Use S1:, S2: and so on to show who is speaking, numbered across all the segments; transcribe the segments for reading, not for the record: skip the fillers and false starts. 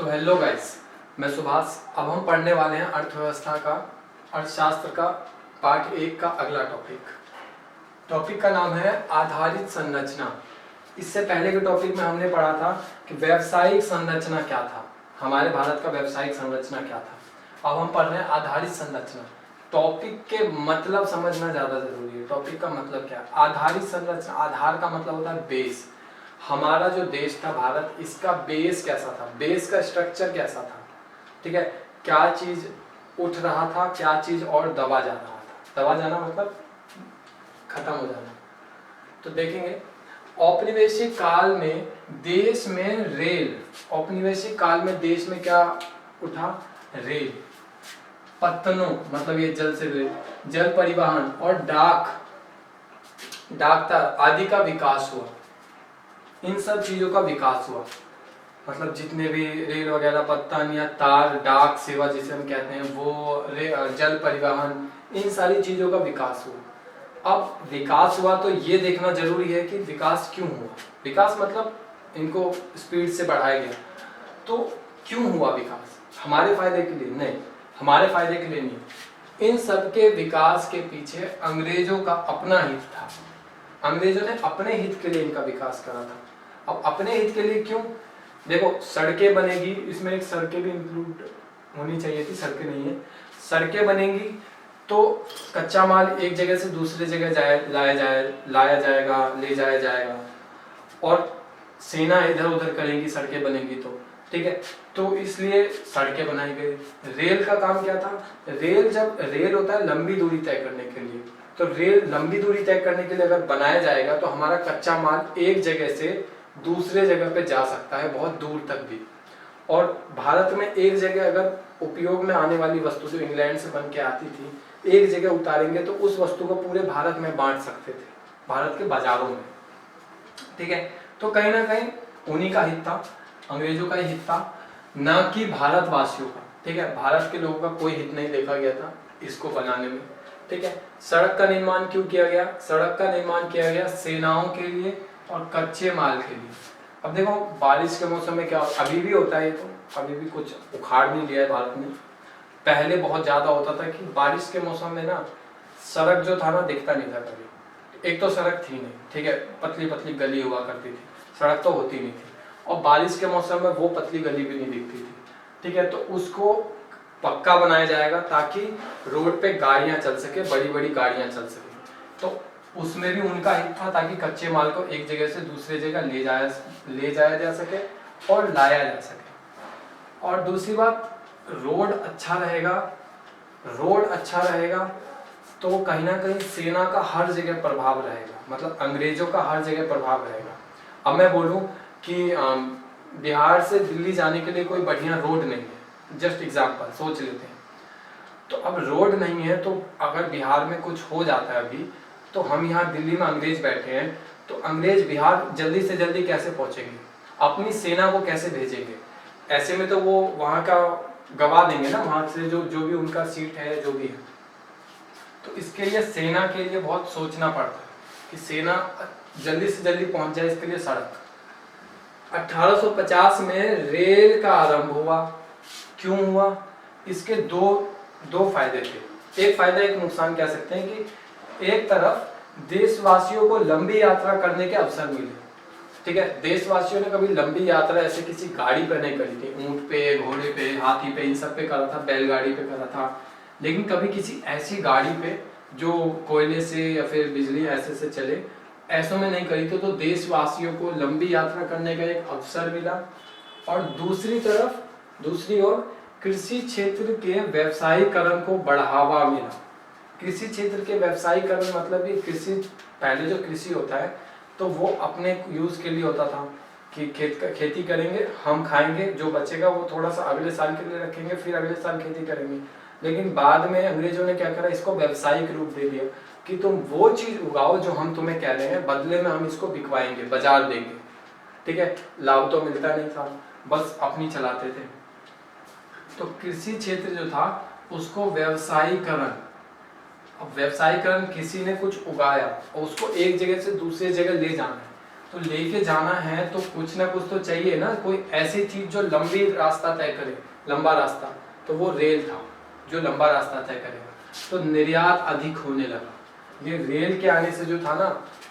S1: तो hello guys, मैं सुभाष। अब हम पढ़ने वाले हैं अर्थव्यवस्था का, अर्थशास्त्र का पार्ट 1 का अगला टॉपिक का नाम है आधारित संरचना। इससे पहले के टॉपिक में हमने पढ़ा था कि व्यावसायिक संरचना क्या था, हमारे भारत का व्यावसायिक संरचना क्या था। अब हम पढ़ रहे हैं आधारित संरचना। टॉपिक के मतलब समझना ज़्यादा जरूरी है। टॉपिक का मतलब क्या है? आधारित संरचना। आधार का मतलब होता है बेस। हमारा जो देश था भारत, इसका बेस कैसा था, बेस का स्ट्रक्चर कैसा था, ठीक है। क्या चीज उठ रहा था, क्या चीज और दबा जा रहा था। दबा जाना मतलब खत्म हो जाना। तो देखेंगे औपनिवेशिक काल में देश में रेल, औपनिवेशिक काल में देश में क्या उठा? रेल, पत्तनों मतलब ये जल से रेल, जल परिवहन और डाक आदि का विकास हुआ। इन सब चीजों का विकास हुआ, मतलब जितने भी रेल वगैरह, पत्तन या तार, डाक सेवा जिसे हम कहते हैं वो, जल परिवहन, इन सारी चीजों का विकास हुआ। अब विकास हुआ तो ये देखना जरूरी है कि विकास क्यों हुआ। विकास मतलब इनको स्पीड से बढ़ाया गया, तो क्यों हुआ विकास? हमारे फायदे के लिए? नहीं, हमारे फायदे के लिए नहीं। इन सबके विकास के पीछे अंग्रेजों का अपना हित था। अंग्रेजों ने अपने हित के लिए इनका विकास करा था। अब अपने हित के लिए क्यों? देखो, सड़कें बनेगी, इसमें एक सड़कें भी इंक्लूड होनी चाहिए थी, सड़कें नहीं है। सड़कें बनेंगी तो कच्चा माल एक जगह से दूसरे जगह लाया जाएगा, ले जाया जाएगा, और सेना इधर उधर करेंगी, सड़कें बनेंगी तो, ठीक है। तो इसलिए सड़कें बनाई गई। रेल का काम क्या था? जब रेल होता है लंबी दूरी तय करने के लिए, तो रेल लंबी दूरी तय करने के लिए अगर बनाया जाएगा तो हमारा कच्चा माल एक जगह से दूसरे जगह पे जा सकता है, बहुत दूर तक भी। और भारत में एक जगह अगर उपयोग में आने वाली वस्तु जो इंग्लैंड से बन के आती थी, एक जगह उतारेंगे तो उस वस्तु को पूरे भारत में बांट सकते थे, भारत के बाजारों में, ठीक है। तो कहीं ना कहीं उन्हीं का हित था, अंग्रेजों का ही हित था, ना कि भारतवासियों का, ठीक है। भारत के लोगों का कोई हित नहीं देखा गया था इसको बनाने में, ठीक है। सड़क का निर्माण क्यों किया गया? सड़क का निर्माण किया गया सेनाओं के लिए और कच्चे माल के लिए। अब देखो, बारिश के मौसम में क्या, अभी भी होता है, तो अभी भी कुछ उखाड़ नहीं लिया है भारत ने। पहले बहुत ज्यादा होता था कि बारिश के मौसम में ना सड़क जो था ना दिखता नहीं था कभी। एक तो सड़क थी नहीं, ठीक है, पतली पतली गली हुआ करती थी, सड़क तो होती नहीं थी, और बारिश के मौसम में वो पतली गली भी नहीं दिखती थी, ठीक है। तो उसको पक्का बनाया जाएगा ताकि रोड पे गाड़ियां चल सके, बड़ी बड़ी गाड़ियां चल सके। तो उसमें भी उनका हित था ताकि कच्चे माल को एक जगह से दूसरे जगह ले जाया जा सके और लाया जा सके। और दूसरी बात, रोड अच्छा रहेगा तो कहीं ना कहीं सेना का हर जगह प्रभाव रहेगा, मतलब अंग्रेजों का हर जगह प्रभाव रहेगा। अब मैं बोलूं कि बिहार से दिल्ली जाने के लिए कोई बढ़िया रोड नहीं है, जस्ट एग्जाम्पल सोच लेते हैं। तो अब रोड नहीं है, तो अगर बिहार में कुछ हो जाता है अभी, तो हम यहाँ दिल्ली में अंग्रेज बैठे हैं, तो अंग्रेज बिहार जल्दी से जल्दी कैसे पहुंचेंगे, अपनी सेना को कैसे भेजेंगे? ऐसे में तो वो वहां का गवा देंगे ना, वहां से जो भी उनका सीट है, जो भी है। तो इसके लिए सेना के लिए बहुत सोचना पड़ता है कि सेना जल्दी से जल्दी पहुंच जाए, इसके लिए सड़क। 1850 में रेल का आरंभ हुआ। क्यों हुआ? इसके दो फायदे थे। एक फायदा, एक नुकसान कह सकते हैं कि एक तरफ देशवासियों को लंबी यात्रा करने के अवसर मिले, ठीक है। देशवासियों ने कभी लंबी यात्रा ऐसे किसी गाड़ी पर नहीं करी थी, ऊंट पे, घोड़े पे, हाथी पे, इन सब पे करा था, बैलगाड़ी पे करा था, लेकिन कभी किसी ऐसी गाड़ी पे जो कोयले से या फिर बिजली ऐसे से चले, ऐसों में नहीं करी थी। तो देशवासियों को लंबी यात्रा करने का एक अवसर मिला। और दूसरी ओर कृषि क्षेत्र के व्यवसायीकरण को बढ़ावा मिला। कृषि क्षेत्र के व्यवसायीकरण मतलब कि कृषि, पहले जो कृषि होता है तो वो अपने यूज के लिए होता था कि खेती करेंगे, हम खाएंगे, जो बचेगा वो थोड़ा सा अगले साल के लिए रखेंगे, फिर अगले साल खेती करेंगे। लेकिन बाद में अंग्रेजों ने क्या करा, इसको व्यावसायिक रूप दे दिया कि तुम वो चीज उगाओ जो हम तुम्हें कह रहे हैं, बदले में हम इसको बिकवाएंगे, बाजार देंगे, ठीक है। लाभ तो मिलता नहीं था, बस अपनी चलाते थे। तो कृषि क्षेत्र जो था उसको व्यवसायीकरण, अब व्यवसायीकरण, किसी ने कुछ उगाया और उसको एक जगह से दूसरे जगह ले जाना है, तो लेके जाना है तो कुछ ना कुछ तो चाहिए ना, कोई ऐसी चीज जो लंबी रास्ता तय करे, लंबा रास्ता, तो वो रेल था जो लंबा रास्ता तय करेगा। तो निर्यात अधिक होने लगा। ये रेल के आने से जो था ना,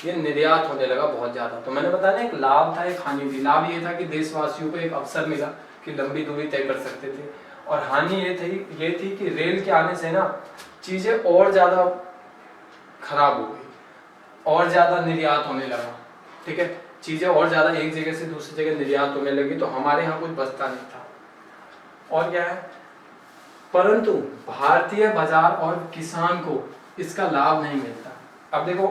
S1: ये निर्यात होने लगा बहुत ज्यादा। तो मैंने बताया ना, एक लाभ था एक हानि थी। लाभ ये था कि देशवासियों को एक अवसर मिला कि लंबी दूरी तय कर सकते थे, और हानि ये थी कि रेल के आने से ना चीजें और ज्यादा खराब हो गई, और ज्यादा निर्यात होने लगा। ठीक है, चीजें और ज्यादा एक जगह से दूसरी जगह निर्यात होने लगी, तो हमारे यहाँ कुछ बचता नहीं था। और क्या है, परंतु भारतीय बाजार और किसान को इसका लाभ नहीं मिलता। अब देखो,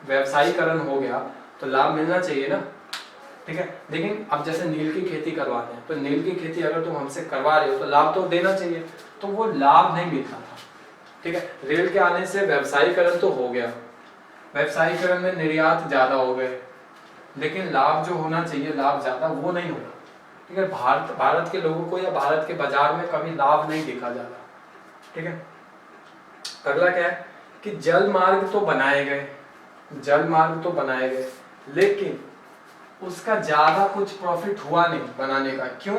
S1: व्यवसायीकरण हो गया तो लाभ मिलना चाहिए ना, ठीक है। लेकिन अब जैसे नील की खेती करवा रहे हैं, तो नील की खेती अगर तुम हमसे करवा रहे हो तो लाभ तो देना चाहिए, तो वो लाभ नहीं मिलता था। ठीक है, रेल के आने से व्यवसायीकरण तो हो गया, व्यवसायीकरण में निर्यात ज्यादा हो गए, लेकिन लाभ जो होना चाहिए, लाभ ज्यादा, वो नहीं होगा। ठीक है, भारत के लोगों को या भारत के बाजार में कभी लाभ नहीं देखा जाता। ठीक है, अगला क्या है कि जल मार्ग तो बनाए गए, जल मार्ग तो बनाए गए, लेकिन उसका ज्यादा कुछ प्रॉफिट हुआ नहीं बनाने का। क्यों?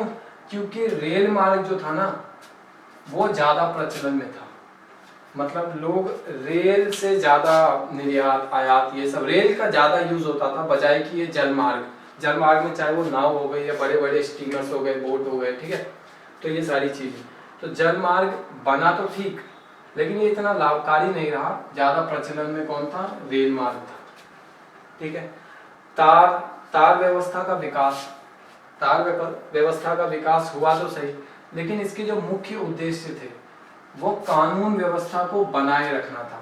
S1: क्योंकि रेल मार्ग जो था ना, वो ज्यादा प्रचलन में था। मतलब लोग रेल से ज्यादा निर्यात आयात ये सब रेल का ज्यादा यूज होता था, बजाय कि ये जल मार्ग में, चाहे वो नाव हो गई या बड़े बड़े स्टीमर्स हो गए, बोट हो गए, ठीक है, तो ये सारी चीजें। तो जल मार्ग बना तो ठीक, लेकिन ये इतना लाभकारी नहीं रहा। ज्यादा प्रचलन में कौन था? रेल मार्ग था। ठीक है, तार व्यवस्था का विकास, तार व्यवस्था का विकास हुआ तो सही, लेकिन इसके जो मुख्य उद्देश्य थे वो कानून व्यवस्था को बनाए रखना था।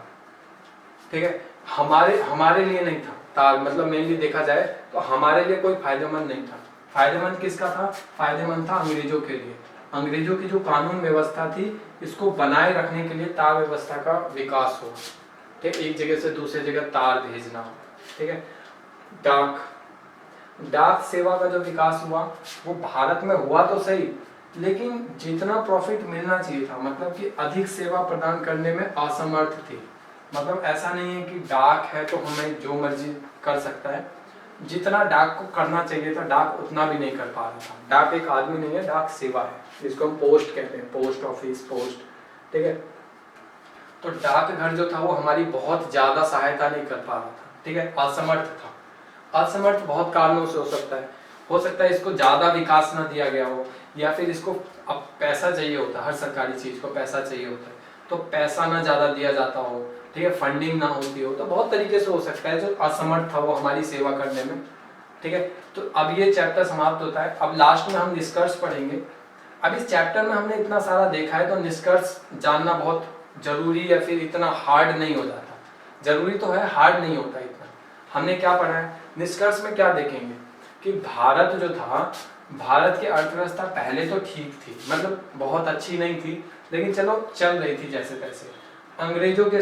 S1: ठीक है, हमारे लिए नहीं था तार, मतलब मेनली देखा जाए तो हमारे लिए कोई फायदेमंद नहीं था। फायदेमंद किसका था? फायदेमंद था अंग्रेजों के लिए। अंग्रेजों की जो कानून व्यवस्था थी, इसको बनाए रखने के लिए तार व्यवस्था का विकास हो। ठीक, एक जगह से दूसरी जगह तार भेजना। ठीक है, डाक सेवा का जो विकास हुआ वो भारत में हुआ तो सही, लेकिन जितना प्रॉफिट मिलना चाहिए था, मतलब कि अधिक सेवा प्रदान करने में असमर्थ थी। मतलब ऐसा नहीं है कि डाक है तो हमें जो मर्जी कर सकता है, जितना डाक को करना चाहिए था डाक उतना भी नहीं कर पा रहा था। डाक एक आदमी नहीं है, डाक सेवा है, जिसको हम पोस्ट कहते हैं, पोस्ट ऑफिस, पोस्ट। ठीक है, तो डाकघर जो था वो हमारी बहुत ज्यादा सहायता नहीं कर पा रहा था। ठीक है, असमर्थ था। असमर्थ बहुत कारणों से हो सकता है इसको ज्यादा विकास ना दिया गया हो, या फिर इसको अब पैसा चाहिए होता है, हर सरकारी चीज को पैसा चाहिए होता है, तो पैसा ना ज्यादा दिया जाता हो। ठीक है, फंडिंग ना होती हो, तो बहुत तरीके से हो सकता है जो असमर्थ था वो हमारी सेवा करने में। ठीक है, तो अब ये चैप्टर समाप्त होता है। अब लास्ट में हम निष्कर्ष पढ़ेंगे। अब इस चैप्टर में हमने इतना सारा देखा है, तो निष्कर्ष जानना बहुत जरूरी, या फिर इतना हार्ड नहीं हो जाता। जरूरी तो है, हार्ड नहीं होता इतना। हमने क्या पढ़ा है? निष्कर्ष में क्या देखेंगे कि भारत जो था, भारत की अर्थव्यवस्था पहले तो ठीक थी, मतलब बहुत अच्छी नहीं थी, लेकिन चलो चल रही थी जैसे तैसे। अंग्रेजों के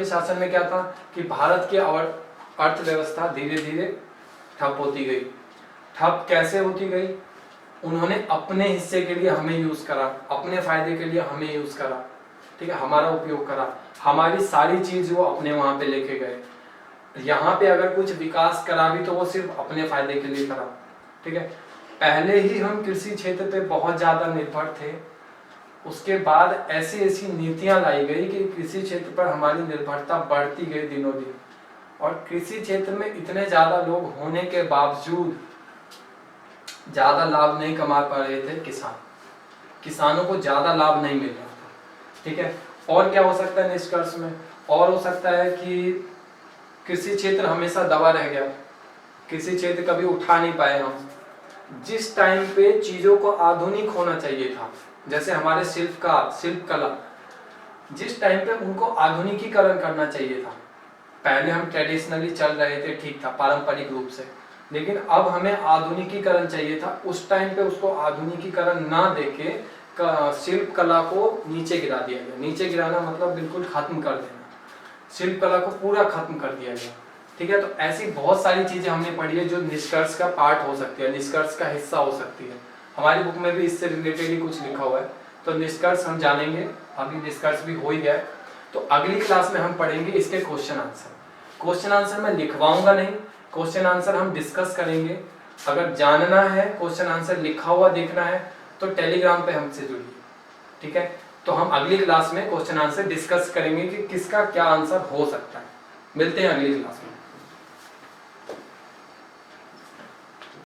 S1: शासन में क्या था कि भारत की अर्थव्यवस्था धीरे धीरे ठप होती गई। ठप कैसे होती गई? उन्होंने अपने हिस्से के लिए हमें यूज करा, अपने फायदे के लिए हमें यूज करा। ठीक है, हमारा उपयोग करा, हमारी सारी चीज वो अपने वहां पे लेके गए। यहाँ पे अगर कुछ विकास करा भी तो वो सिर्फ अपने फायदे के लिए करा। ठीक है, पहले ही हम कृषि क्षेत्र पे बहुत ज्यादा निर्भर थे, उसके बाद ऐसी ऐसी नीतियां लाई गई कि कृषि क्षेत्र पर हमारी निर्भरता बढ़ती गई दिनों दिन। और कृषि क्षेत्र में इतने ज्यादा लोग होने के बावजूद ज्यादा लाभ नहीं कमा पा रहे थे किसानों को ज्यादा लाभ नहीं मिल रहा था। ठीक है, और क्या हो सकता है निष्कर्ष में? और हो सकता है कि कृषि क्षेत्र हमेशा दबा रह गया, कृषि क्षेत्र कभी उठा नहीं पाए हम। जिस टाइम पे चीजों को आधुनिक होना चाहिए था, जैसे हमारे शिल्प कला, जिस टाइम पे उनको आधुनिकीकरण करना चाहिए था, पहले हम ट्रेडिशनली चल रहे थे, ठीक था, पारंपरिक रूप से, लेकिन अब हमें आधुनिकीकरण चाहिए था। उस टाइम पे उसको आधुनिकीकरण ना देके शिल्प कला को नीचे गिरा दिया गया। नीचे गिराना मतलब बिल्कुल खत्म कर देना, शिल्प कला को पूरा खत्म कर दिया गया। ठीक है, तो ऐसी बहुत सारी चीजें हमने पढ़ी है जो निष्कर्ष का पार्ट हो सकती है, निष्कर्ष का हिस्सा हो सकती है। हमारी बुक में भी इससे रिलेटेड ही कुछ लिखा हुआ है, तो निष्कर्ष हम जानेंगे। अभी निष्कर्ष भी हो ही गया, तो अगली क्लास में हम पढ़ेंगे इसके क्वेश्चन आंसर। क्वेश्चन आंसर मैं लिखवाऊंगा नहीं, क्वेश्चन आंसर हम डिस्कस करेंगे। अगर जानना है, क्वेश्चन आंसर लिखा हुआ देखना है तो टेलीग्राम पे हमसे जुड़िए, ठीक है। तो हम अगली क्लास में क्वेश्चन आंसर डिस्कस करेंगे कि किसका क्या आंसर हो सकता है। मिलते हैं अगली क्लास में।